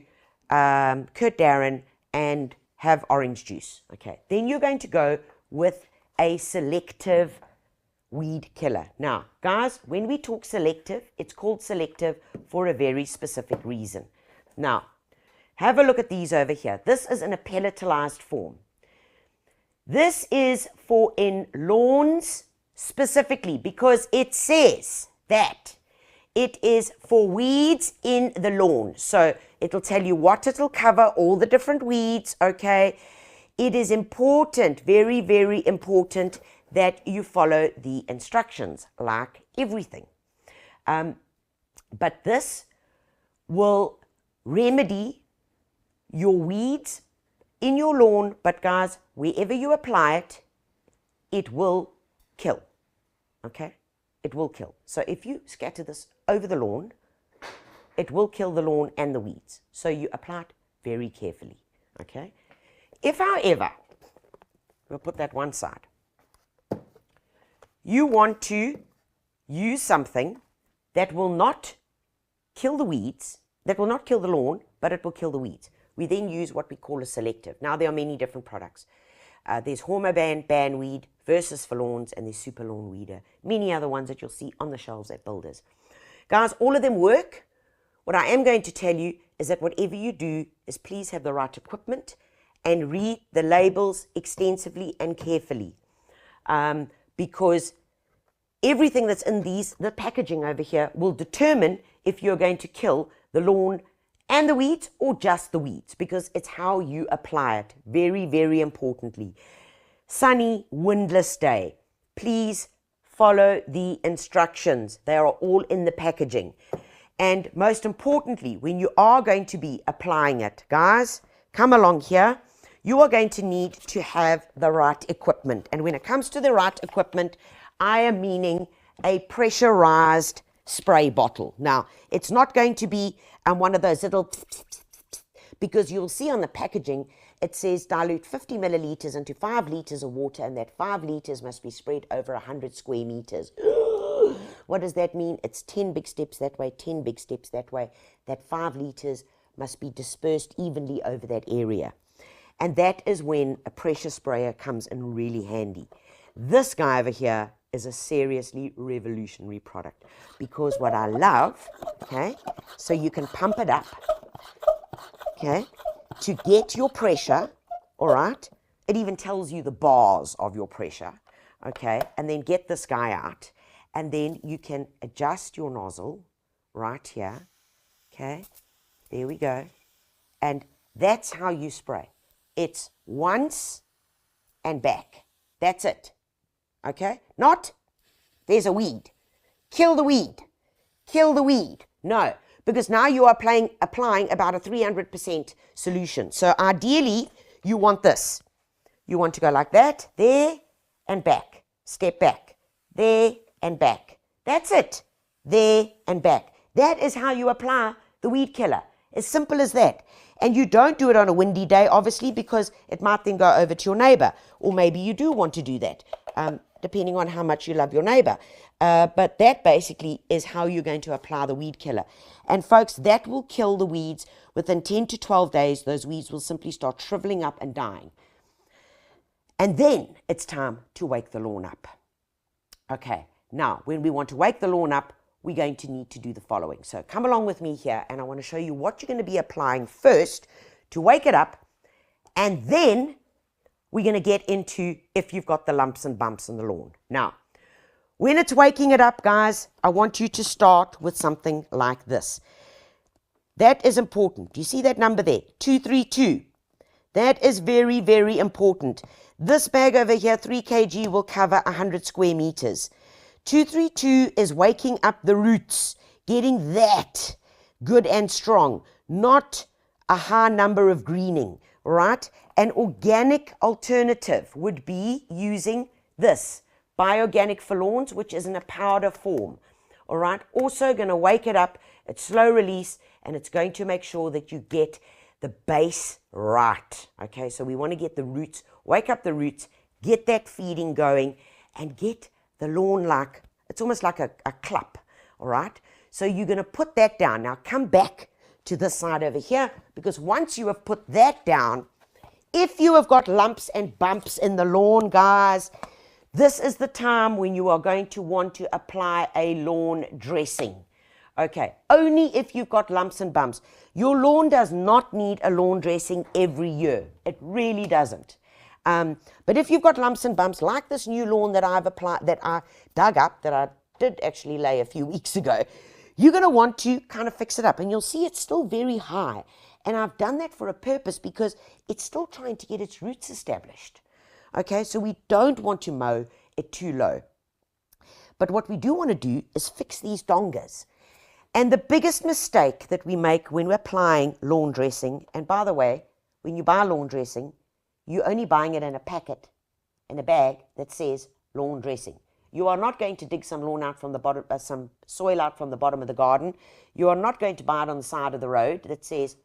Kurt Darren and have orange juice? Okay, then you're going to go with a selective weed killer. Now, guys, when we talk selective, it's called selective for a very specific reason. Now, Have a look at these over here. This is in a pelletized form. This is for in lawns specifically because it says that it is for weeds in the lawn. So it'll tell you what it'll cover, all the different weeds, okay? It is important, very, very important that you follow the instructions like everything. But this will remedy your weeds in your lawn, but guys, wherever you apply it, it will kill, okay? It will kill. So if you scatter this over the lawn, it will kill the lawn and the weeds. So you apply it very carefully, okay? If, however, we'll put that one side, you want to use something that will not kill the weeds, that will not kill the lawn, but it will kill the weeds. We then use what we call a selective. Now, there are many different products. There's Hormoban, Banweed, Versus for lawns, and there's Super Lawn Weeder. Many other ones that you'll see on the shelves at Builders. Guys, all of them work. What I am going to tell you is that whatever you do is please have the right equipment and read the labels extensively and carefully. Because everything that's in the packaging over here will determine if you're going to kill the lawn and the weeds or just the weeds, because it's how you apply it. Very, very importantly. Sunny, windless day. Please follow the instructions. They are all in the packaging. And most importantly, when you are going to be applying it, guys, come along here. You are going to need to have the right equipment. And when it comes to the right equipment, I am meaning a pressurized spray bottle. Now, it's not going to be one of those little, because you'll see on the packaging, it says dilute 50 milliliters into 5 liters of water, and that 5 liters must be spread over 100 square meters. What does that mean? It's 10 big steps that way, 10 big steps that way. That 5 liters must be dispersed evenly over that area. And that is when a pressure sprayer comes in really handy. This guy over here is a seriously revolutionary product, because what I love, okay, so you can pump it up, okay, to get your pressure, all right? It even tells you the bars of your pressure, okay? And then get this guy out, and then you can adjust your nozzle right here, okay? There we go. And that's how you spray. It's once and back. That's it, okay? Not, there's a weed. Kill the weed. Kill the weed. No. Because now you are applying about a 300% solution. So ideally, you want this. You want to go like that, there and back. Step back, there and back. That's it. There and back. That is how you apply the weed killer. As simple as that. And you don't do it on a windy day, obviously, because it might then go over to your neighbor. Or maybe you do want to do that, depending on how much you love your neighbor. But that basically is how you're going to apply the weed killer. And folks, that will kill the weeds within 10 to 12 days. Those weeds will simply start shriveling up and dying. And then it's time to wake the lawn up. Okay, now when we want to wake the lawn up, we're going to need to do the following. So come along with me here, and I want to show you what you're going to be applying first to wake it up. And then we're going to get into if you've got the lumps and bumps in the lawn. Now, when it's waking it up, guys, I want you to start with something like this. That is important. Do you see that number there? 232. That is very, very important. This bag over here, 3 kg, will cover 100 square meters. 232 is waking up the roots, getting that good and strong, not a high number of greening, right? An organic alternative would be using this, Bioorganic for Lawns, which is in a powder form, all right? Also going to wake it up, it's slow release, and it's going to make sure that you get the base right, okay? So we want to get the roots, wake up the roots, get that feeding going, and get the lawn like, it's almost like a clump, all right? So you're going to put that down. Now come back to this side over here, because once you have put that down, if you have got lumps and bumps in the lawn, guys, this is the time when you are going to want to apply a lawn dressing, Okay, only if you've got lumps and bumps. Your lawn does not need a lawn dressing every year. It really doesn't. But if you've got lumps and bumps, like this new lawn that I've applied, that I dug up, that I did actually lay a few weeks ago, you're going to want to kind of fix it up. And you'll see it's still very high. And I've done that for a purpose because it's still trying to get its roots established. Okay, so we don't want to mow it too low. But what we do want to do is fix these dongas. And the biggest mistake that we make when we're applying lawn dressing, and by the way, when you buy lawn dressing, you're only buying it in a packet, in a bag that says lawn dressing. You are not going to dig some lawn out from the bottom, some soil out from the bottom of the garden. You are not going to buy it on the side of the road that says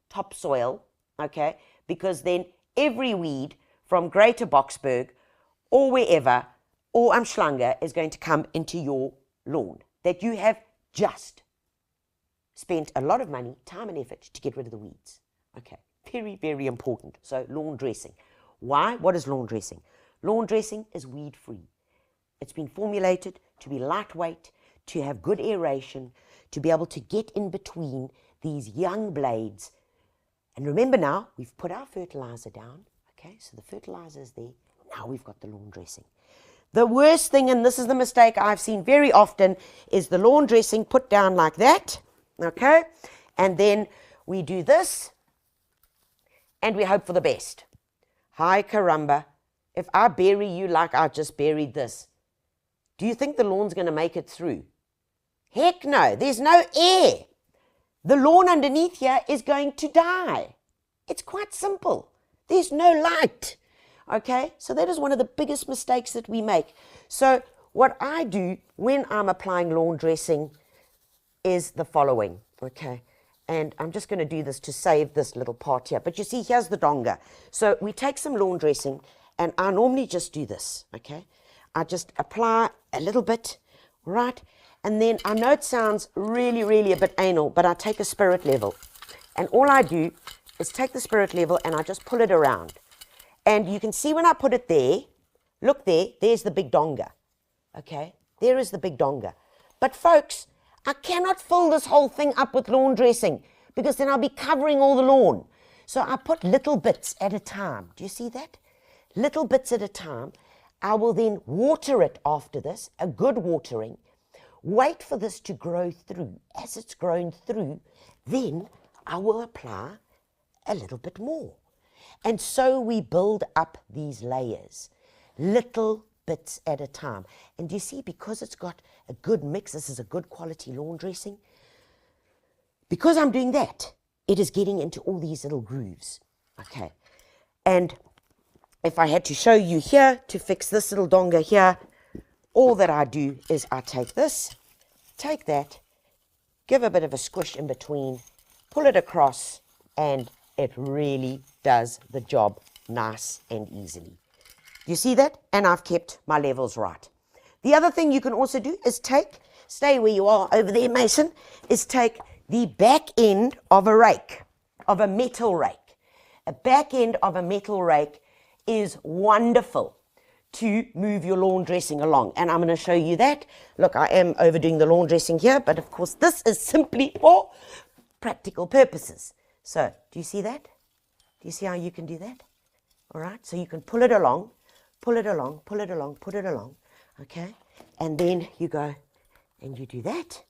topsoil, okay? Because then every weed from Greater Boksburg or wherever, or Umschlanger, is going to come into your lawn that you have just spent a lot of money, time and effort to get rid of the weeds. Okay, very, very important. So lawn dressing. Why? What is lawn dressing? Lawn dressing is weed-free. It's been formulated to be lightweight, to have good aeration, to be able to get in between these young blades. And remember now, we've put our fertilizer down. Okay, so the fertilizer is there. Now we've got the lawn dressing. The worst thing, and this is the mistake I've seen very often, is the lawn dressing put down like that, okay? And then we do this, and we hope for the best. Hi, caramba. If I bury you like I just buried this, do you think the lawn's going to make it through? Heck no, there's no air. The lawn underneath here is going to die. It's quite simple. There's no light. Okay, so that is one of the biggest mistakes that we make. So what I do when I'm applying lawn dressing is the following, okay? And I'm just going to do this to save this little part here. But you see, here's the donga. So we take some lawn dressing, and I normally just do this, okay? I just apply a little bit, right? And then I know it sounds really, really a bit anal, but I take a spirit level. And all I do is take the spirit level and I just pull it around. And you can see when I put it there, look there, there's the big donga. Okay, there is the big donga. But folks, I cannot fill this whole thing up with lawn dressing because then I'll be covering all the lawn. So I put little bits at a time. Do you see that? Little bits at a time. I will then water it after this, a good watering. Wait for this to grow through. As it's grown through, then I will apply a little bit more. And so we build up these layers, little bits at a time. And you see, because it's got a good mix, this is a good quality lawn dressing, because I'm doing that, it is getting into all these little grooves. Okay. And if I had to show you here to fix this little donga here, all that I do is I take this, take that, give a bit of a squish in between, pull it across, and it really does the job nice and easily. You see that? And I've kept my levels right. The other thing you can also do is stay where you are over there, Mason, is take the back end of a rake, of a metal rake. A back end of a metal rake is wonderful to move your lawn dressing along. And I'm going to show you that. Look, I am overdoing the lawn dressing here, but of course this is simply for practical purposes. So, do you see that? Do you see how you can do that? All right, so you can pull it along, pull it along, pull it along, put it along, okay? And then you go and you do that,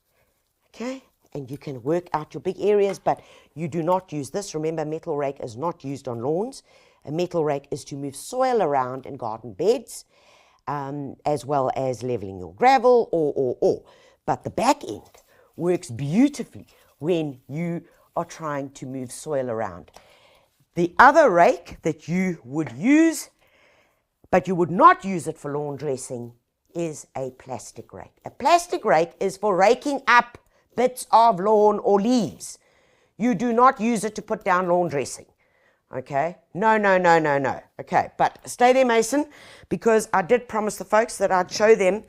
okay? And you can work out your big areas, but you do not use this. Remember, metal rake is not used on lawns. A metal rake is to move soil around in garden beds, as well as leveling your gravel or. But the back end works beautifully when you are trying to move soil around. The other rake that you would use, but you would not use it for lawn dressing, is a plastic rake. A plastic rake is for raking up bits of lawn or leaves. You do not use it to put down lawn dressing. Okay? No. Okay, but stay there, Mason, because I did promise the folks that I'd show them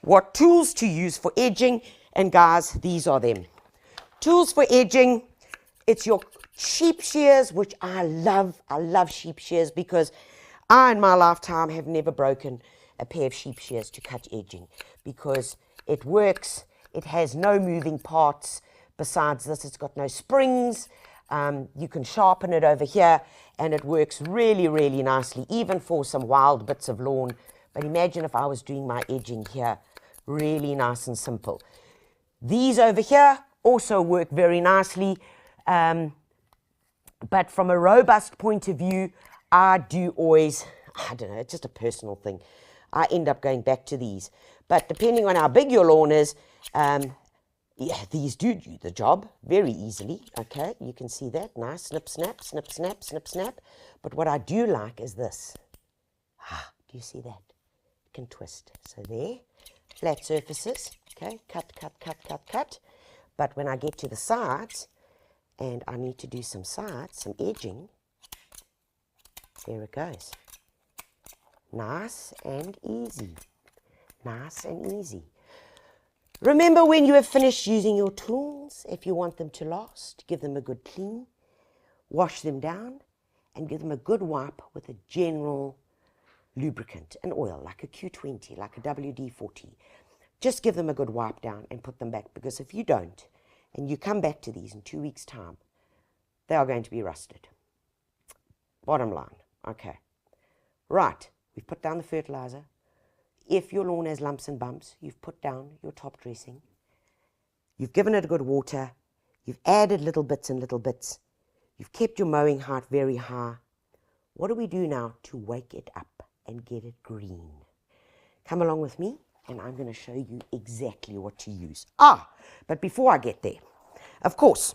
what tools to use for edging, and guys, these are them. Tools for edging. It's your sheep shears, which I love. I love sheep shears because I, in my lifetime, have never broken a pair of sheep shears to cut edging because it works. It has no moving parts besides this. It's got no springs. You can sharpen it over here, and it works really, really nicely, even for some wild bits of lawn. But imagine if I was doing my edging here, really nice and simple. These over here also work very nicely, but from a robust point of view, I do always, I don't know, it's just a personal thing. I end up going back to these. But depending on how big your lawn is, yeah, these do the job very easily. Okay, you can see that. Nice, snip, snap, snip, snap, snip, snap. But what I do like is this. Do you see that? It can twist. So there, flat surfaces. Okay, cut, cut, cut, cut, cut. But when I get to the sides, and I need to do some sides, some edging, there it goes. Nice and easy. Nice and easy. Remember, when you have finished using your tools, if you want them to last, give them a good clean, wash them down, and give them a good wipe with a general lubricant, an oil, like a Q20, like a WD-40. Just give them a good wipe down and put them back, because if you don't, and you come back to these in 2 weeks' time, they are going to be rusted. Bottom line. Okay. Right. We've put down the fertilizer. If your lawn has lumps and bumps, you've put down your top dressing. You've given it a good water. You've added little bits and little bits. You've kept your mowing height very high. What do we do now to wake it up and get it green? Come along with me, and I'm going to show you exactly what to use. But before I get there, of course,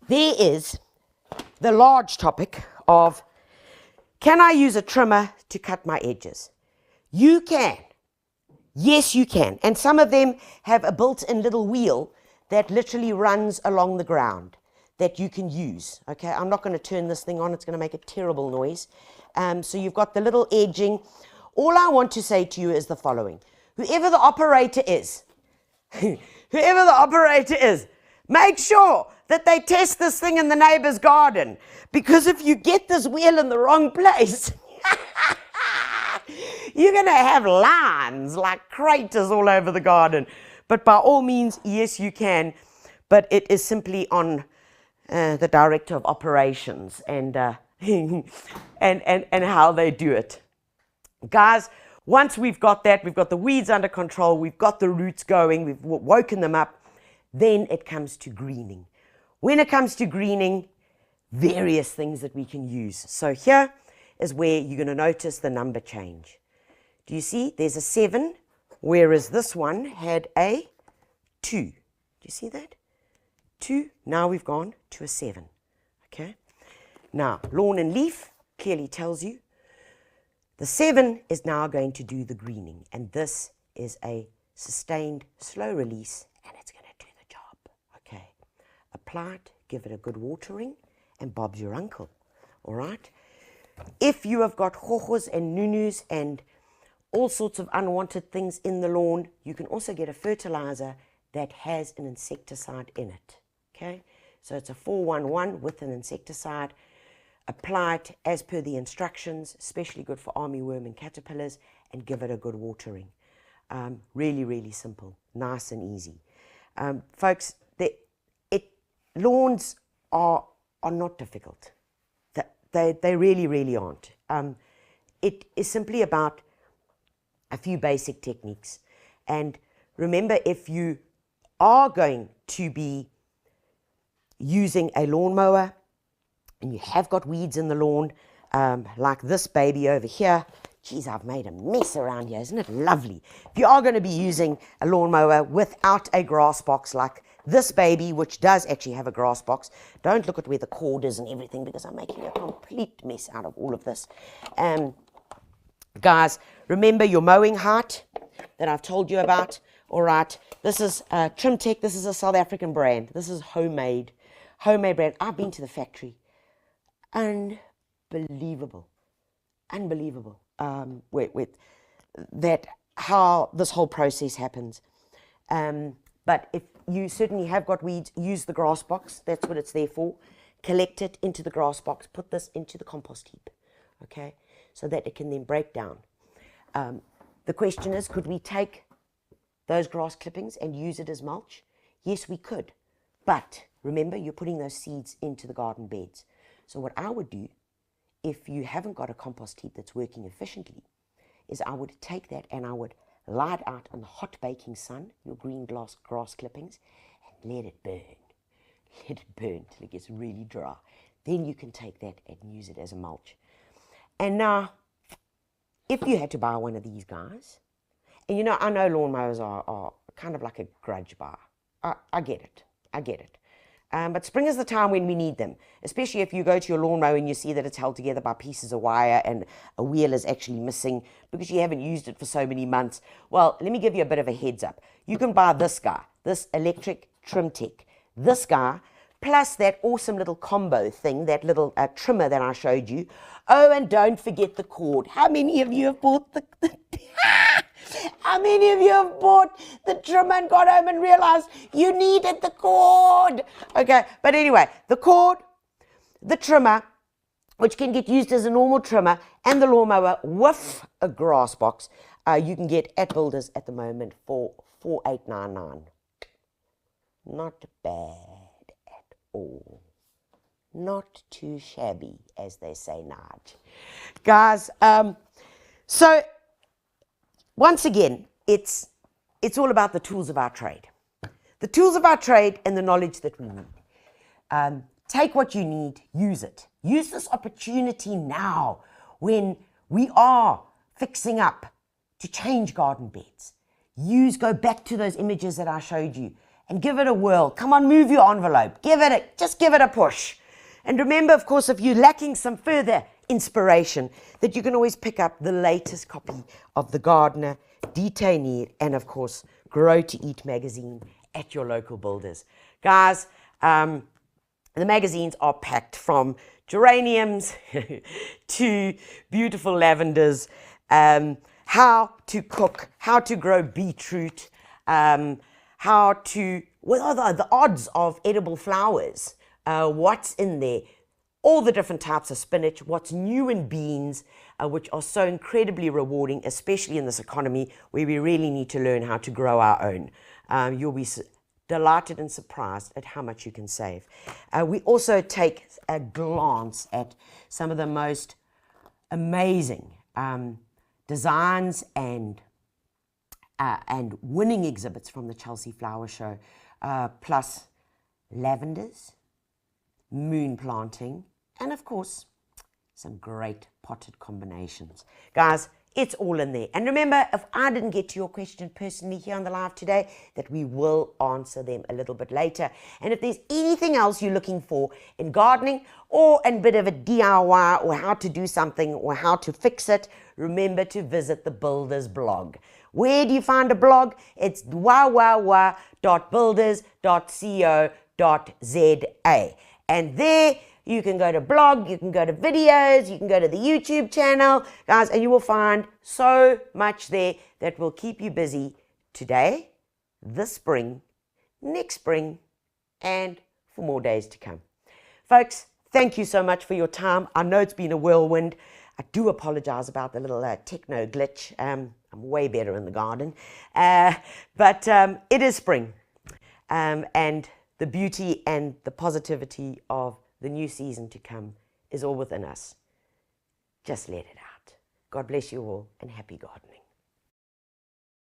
there is the large topic of, can I use a trimmer to cut my edges? You can. Yes, you can. And some of them have a built-in little wheel that literally runs along the ground that you can use. Okay, I'm not going to turn this thing on. It's going to make a terrible noise. So you've got the little edging. All I want to say to you is the following. Whoever the operator is, make sure that they test this thing in the neighbor's garden. Because if you get this wheel in the wrong place, you're going to have lines like craters all over the garden. But by all means, yes, you can. But it is simply on the director of operations and and how they do it. Guys, once we've got that, we've got the weeds under control, we've got the roots going, we've woken them up, then it comes to greening. When it comes to greening, various things that we can use. So here is where you're going to notice the number change. Do you see? There's a 7, whereas this one had a 2. Do you see that? 2. Now we've gone to a 7. Okay. Now, lawn and leaf clearly tells you the 7 is now going to do the greening. And this is a sustained, slow release, and it's going to do the job. Okay. Apply it, give it a good watering, and Bob's your uncle. All right. If you have got hojos and nunus and all sorts of unwanted things in the lawn, you can also get a fertilizer that has an insecticide in it. Okay, so it's a 411 with an insecticide. Apply it as per the instructions, especially good for armyworm and caterpillars, and give it a good watering. Really, really simple, nice and easy. Folks, lawns are not difficult. They really, really aren't. It is simply about a few basic techniques. And remember, if you are going to be using a lawnmower and you have got weeds in the lawn, like this baby over here, geez, I've made a mess around here, isn't it lovely? If you are going to be using a lawnmower without a grass box like this baby, which does actually have a grass box, don't look at where the cord is and everything, because I'm making a complete mess out of all of this. Guys, remember your mowing height that I've told you about. All right, this is Trimtech. This is a South African brand. This is homemade brand. I've been to the factory. Unbelievable. With that, how this whole process happens. But if you certainly have got weeds, use the grass box. That's what it's there for. Collect it into the grass box. Put this into the compost heap. Okay, so that it can then break down. The question is, could we take those grass clippings and use it as mulch? Yes, we could. But remember, you're putting those seeds into the garden beds. So what I would do, if you haven't got a compost heap that's working efficiently, is I would take that and I would lie it out in the hot baking sun, your green grass clippings, and let it burn. Let it burn till it gets really dry. Then you can take that and use it as a mulch. And now, if you had to buy one of these guys, and you know, I know lawnmowers are kind of like a grudge buy. I get it. I get it. But spring is the time when we need them, especially if you go to your lawnmower and you see that it's held together by pieces of wire and a wheel is actually missing because you haven't used it for so many months. Well, let me give you a bit of a heads up. You can buy this guy, this electric trim tech, this guy, plus that awesome little combo thing, that little trimmer that I showed you. Oh, and don't forget the cord. How many of you have bought the how many of you have bought the trimmer and got home and realized you needed the cord? Okay, but anyway, the cord, the trimmer, which can get used as a normal trimmer, and the lawnmower with a grass box, you can get at Builders at the moment for $4,899. Not bad at all. Not too shabby, as they say, Nige. Guys, so once again, it's all about the tools of our trade. The tools of our trade and the knowledge that we need. Take what you need, use it. Use this opportunity now when we are fixing up to change garden beds. Go back to those images that I showed you and give it a whirl. Come on, move your envelope. Just give it a push. And remember, of course, if you're lacking some further inspiration, that you can always pick up the latest copy of The Gardener, Detainir, and of course, Grow to Eat magazine at your local Builders. Guys, the magazines are packed from geraniums to beautiful lavenders, how to cook, how to grow beetroot, what are the odds of edible flowers, what's in there, all the different types of spinach, what's new in beans, which are so incredibly rewarding, especially in this economy where we really need to learn how to grow our own. You'll be delighted and surprised at how much you can save. We also take a glance at some of the most amazing designs and winning exhibits from the Chelsea Flower Show, plus lavenders, moon planting, and of course, some great potted combinations. Guys, it's all in there. And remember, if I didn't get to your question personally here on the live today, that we will answer them a little bit later. And if there's anything else you're looking for in gardening or in a bit of a DIY or how to do something or how to fix it, remember to visit the Builders blog. Where do you find a blog? It's www.builders.co.za. And there you can go to blog, you can go to videos, you can go to the YouTube channel, guys, and you will find so much there that will keep you busy today, this spring, next spring, and for more days to come. Folks, thank you so much for your time. I know it's been a whirlwind. I do apologize about the little techno glitch. I'm way better in the garden. But it is spring. And the beauty and the positivity of the new season to come is all within us. Just let it out. God bless you all and happy gardening.